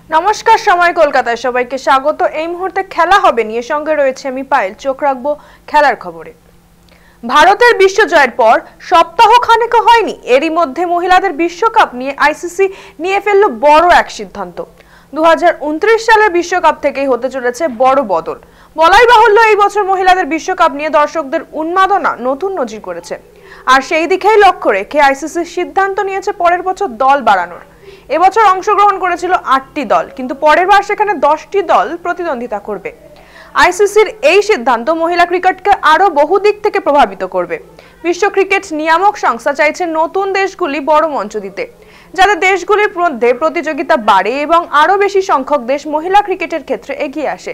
নমস্কার, সময় কলকাতায় সবাইকে স্বাগত। এই মুহূর্তে খেলা হবে নিয়ে সঙ্গে রয়েছে আমি পায়েল। চোখ রাখবো খেলার খবরে। ভারতের বিশ্বজয়ের পর সপ্তাহ খানেক হয়নি, এরই মধ্যে মহিলাদের বিশ্বকাপ নিয়ে আইসিসি নিয়ে ফেলল বড় এক সিদ্ধান্ত। 2029 সালের বিশ্বকাপ থেকেই হতে চলেছে বড় বদল। বলাই বাহুল্য, এই বছর মহিলাদের বিশ্বকাপ নিয়ে দর্শকদের উন্মাদনা নতুন নজির করেছে। আর সেই দিকেই লক্ষ্য রেখে আইসিসি সিদ্ধান্ত নিয়েছে পরের বছর দল বাড়ানোর। এবছর অংশগ্রহণ করেছিল 8টি দল, কিন্তু পরের বার সেখানে 10টি দল প্রতিদ্বন্দ্বিতা করবে। আইসিসির এই সিদ্ধান্ত মহিলা ক্রিকেটকে আরো বহু দিক থেকে প্রভাবিত করবে। বিশ্ব ক্রিকেট নিয়ামক সংস্থা চাইছে নতুন দেশগুলি বড় মঞ্চ দিতে, যাতে দেশগুলির মধ্যে প্রতিযোগিতা বাড়ে এবং আরো বেশি সংখ্যক দেশ মহিলা ক্রিকেটের ক্ষেত্রে এগিয়ে আসে।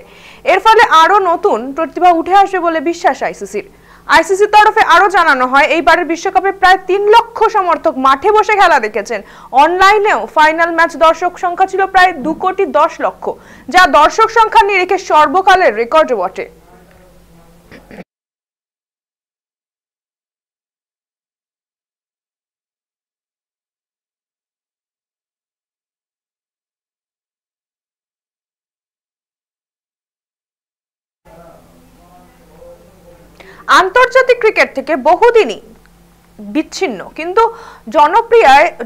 এর ফলে আরো নতুন প্রতিভা উঠে আসবে বলে বিশ্বাস আইসিসির। আইসিসির তরফে আরো জানানো হয়, এইবারের বিশ্বকাপে প্রায় 3 লক্ষ সমর্থক মাঠে বসে খেলা দেখেছেন। অনলাইনেও ফাইনাল ম্যাচ দর্শক সংখ্যা ছিল প্রায় 2,10,00,000, যা দর্শক সংখ্যা নিরিখে সর্বকালের রেকর্ড বটে। আন্তর্জাতিক ক্রিকেট থেকে বহুদিনই বিচ্ছিন্ন কিন্তু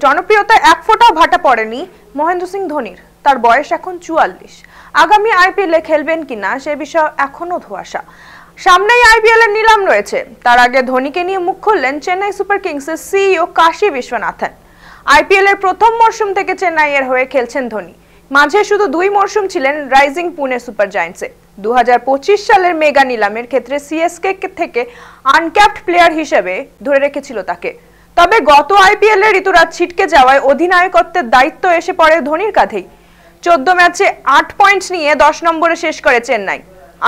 জনপ্রিয়তায় এক ফোঁটাও ভাটা পড়েনি মহেন্দ্র সিং ধোনির। তার বয়স এখন 44। আগামী আইপিএলে খেলবেন কিনা সে বিষয়ে এখনো ধোঁয়াশা। সামনেই আইপিএল এর নিলাম রয়েছে, তার আগে ধোনিকে নিয়ে মুখ খুললেন চেন্নাই সুপার কিংসের সিইও কাশী বিশ্বনাথন। আইপিএল এর প্রথম মরশুম থেকে চেন্নাইয়ের হয়ে খেলছেন ধোনি। মাঝে শুধু 2 মরশুম ছিলেন রাইজিং পুনে সুপার জায়ান্টসে। 2025 সালের মেগা নিলামের ক্ষেত্রে সিএসকে থেকে আনক্যাপড প্লেয়ার হিসেবে ধরে রেখেছিল তাকে। তবে গত আইপিএল এর ঋতুরাজ ছিটকে যাওয়ায় অধিনায়কত্বের দায়িত্ব এসে পড়ে ধোনির কাঁধেই। 14 ম্যাচে 8 পয়েন্ট নিয়ে 10 নম্বরে শেষ করে চেন্নাই।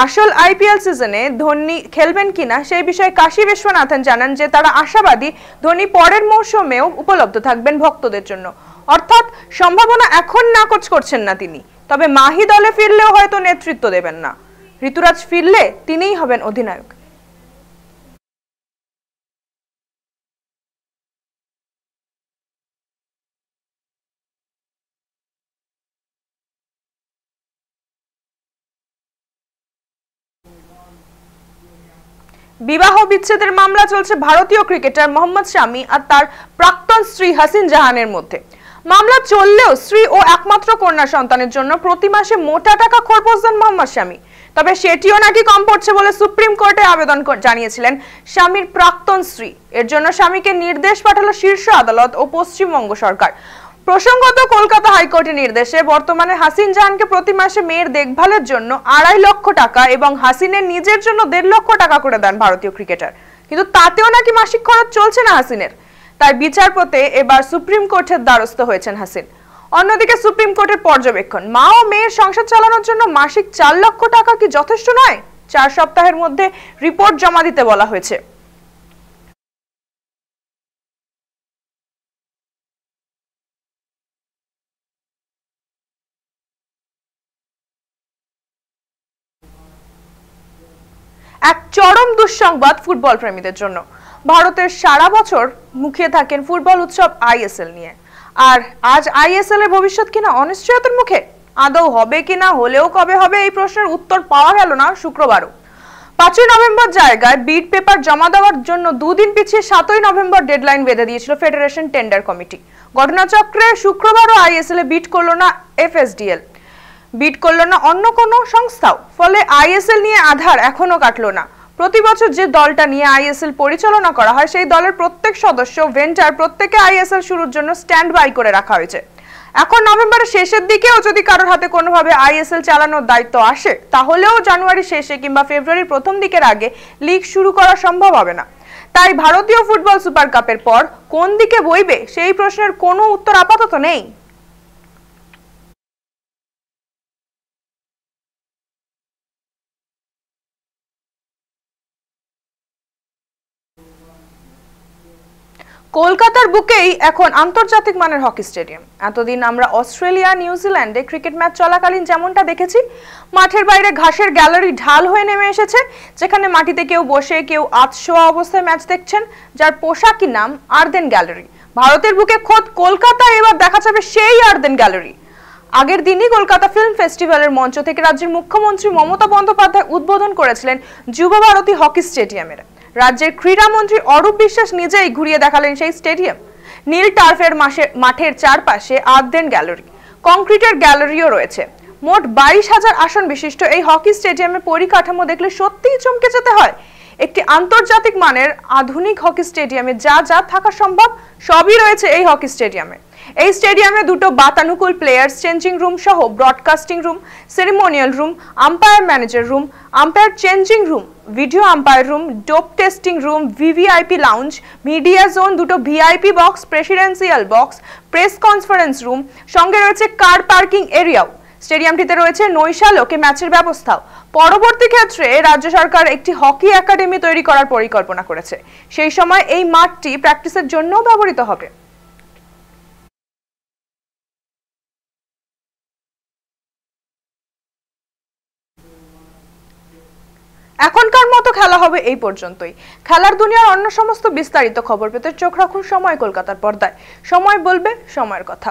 আসল আইপিএল সিজনে ধোনি খেলবেন কিনা সেই বিষয়ে কাশী বিশ্বনাথন জানান যে তারা আশাবাদী ধোনি পরের মৌসুমেও উপলব্ধ থাকবেন ভক্তদের জন্য। অর্থাৎ সম্ভাবনা এখন নাকচ করছেন না তিনি, তবে মাহি দলে ফিরলেও হয়তো নেতৃত্ব দেবেন না। ঋতুরাজ ফিরলে তিনিই হবেন অধিনায়ক। বিবাহ বিচ্ছেদের মামলা চলছে ভারতীয় ক্রিকেটার মোহাম্মদ শামি আর তার প্রাক্তন স্ত্রী হাসিন জাহানের মধ্যে। মামলা চললেও স্ত্রী ও একমাত্র কন্যা সন্তানের জন্য প্রতি মাসে মোটা টাকা খরচ দেন মোহাম্মদ শামি। তবে সেটিও নাকি কম পড়ছে বলে সুপ্রিম কোর্টে আবেদন জানিয়েছিলেন স্বামীর প্রাক্তন স্ত্রী। এর জন্য স্বামীকে নির্দেশ পাঠালো শীর্ষ আদালত ও পশ্চিমবঙ্গ সরকার। প্রসঙ্গত, কলকাতা হাইকোর্টের নির্দেশে বর্তমানে হাসিন জাহানকে প্রতি মাসে মেয়ের দেখভালের জন্য 2.5 লক্ষ টাকা এবং হাসিনের নিজের জন্য 1.5 লক্ষ টাকা করে দেন ভারতীয় ক্রিকেটার। কিন্তু তাতেও নাকি মাসিক খরচ চলছে না হাসিনের। তাই বিচার পেতে এবার সুপ্রিম কোর্টের দ্বারস্থ হয়েছেন হাসিন। অন্যদিকে সুপ্রিম কোর্টের পর্যবেক্ষণ, মা ও মেয়ের সংসার চালানোর জন্য মাসিক 4 লক্ষ টাকা কি যথেষ্ট নয়? 4 সপ্তাহের মধ্যে রিপোর্ট জমা দিতে বলা হয়েছে। এক চরম দুঃসংবাদ ফুটবল প্রেমীদের জন্য। ভারতের সারা বছর মুখিয়ে থাকেন ফুটবল উৎসব আইএসএল নিয়ে, আর আজ আইএসএল এর ভবিষ্যৎ কিনা অনিশ্চয়তার মুখে। আদৌ হবে কিনা, হলেও কবে হবে, এই প্রশ্নের উত্তর পাওয়া গেল না শুক্রবারও। 5ই নভেম্বর জায়গায় বিড পেপার জমা দেওয়ার জন্য 2 দিন পিছিয়ে 7ই নভেম্বর ডেডলাইন বেঁধে দিয়েছিল ফেডারেশন টেন্ডার কমিটি। ঘটনাচক্রে শুক্রবারও আইএসএল এ বিড করলো না এফএসডিএল, বিড করলো না অন্য কোনো সংস্থাও। ফলে আইএসএল নিয়ে আধার এখনো কাটলো না। প্রতি বছর যে দলটা নিয়ে আইএসএল পরিচালনা করা হয় সেই দলের প্রত্যেক সদস্য ভেন্ডার প্রত্যেকে আইএসএল শুরুর জন্য স্ট্যান্ড বাই করে রাখা হয়েছে। এখন নভেম্বরের শেষের দিকেও যদি কারোর হাতে কোনোভাবে আইএসএল চালানোর দায়িত্ব আসে, তাহলেও জানুয়ারির শেষে কিংবা ফেব্রুয়ারির প্রথম দিকের আগে লিগ শুরু করা সম্ভব হবে না। তাই ভারতীয় ফুটবল সুপার কাপের পর কোন দিকে বইবে সেই প্রশ্নের কোনো উত্তর আপাতত নেই। কলকাতার বুকেই এখন আন্তর্জাতিক মানের হকি স্টেডিয়াম। এতদিন আমরা অস্ট্রেলিয়া, নিউজিল্যান্ডে ক্রিকেট ম্যাচ চলাকালীন যেমনটা দেখেছি, মাঠের বাইরে ঘাসের গ্যালারি ঢাল হয়ে নেমে এসেছে, যেখানে মাটিতে কেউ বসে কেউ আধশোয়া অবস্থায় ম্যাচ দেখছেন, যার পোশাকি নাম আর্দেন গ্যালারি। ভারতের বুকে খোদ কলকাতায় এবার দেখা যাবে সেই আর্দেন গ্যালারি। আগের দিনই কলকাতা ফিল্ম ফেস্টিভ্যালের মঞ্চ থেকে রাজ্যের মুখ্যমন্ত্রী মমতা বন্দ্যোপাধ্যায় উদ্বোধন করেছিলেন যুব ভারতী হকি স্টেডিয়ামের। রাজ্যের ক্রীড়ামন্ত্রী অরূপ বিশ্বাস নিজেই ঘুরিয়ে দেখালেন সেই স্টেডিয়াম। নীল টার্ফের মাঠের চারপাশে আর্ট গ্যালারি, কংক্রিটের গ্যালারিও রয়েছে। মোট 22,000 আসন বিশিষ্ট এই হকি স্টেডিয়ামের পরিকাঠামো দেখলে সত্যিই চমকে যেতে হয়। একটি আন্তর্জাতিক মানের আধুনিক হকি স্টেডিয়ামে যা যা থাকা সম্ভব সবই রয়েছে এই হকি স্টেডিয়ামে। এই স্টেডিয়ামে দুটো বাতানুকূল প্লেয়ার্স চেঞ্জিং রুম সহ broadcasting room, ceremonial room, umpire manager room, umpire changing room, video umpire room, dope testing room, VVIP lounge, media zone, দুটো VIP box, presidential box, press conference room, সঙ্গে রয়েছে car parking এরিয়াও। স্টেডিয়ামটিতে রয়েছে নৈশালকে ম্যাচের ব্যবস্থাও। পরবর্তী ক্ষেত্রে রাজ্য সরকার একটি হকি একাডেমি তৈরি করার পরিকল্পনা করেছে। সেই সময় এই মাঠটি প্র্যাকটিসের জন্যও ব্যবহৃত হবে। এখনকার মতো খেলা হবে এই পর্যন্তই। খেলার দুনিয়ার অন্য সমস্ত বিস্তারিত খবর পেতে চোখ রাখুন সময় কলকাতার পর্দায়। সময় বলবে সময়ের কথা।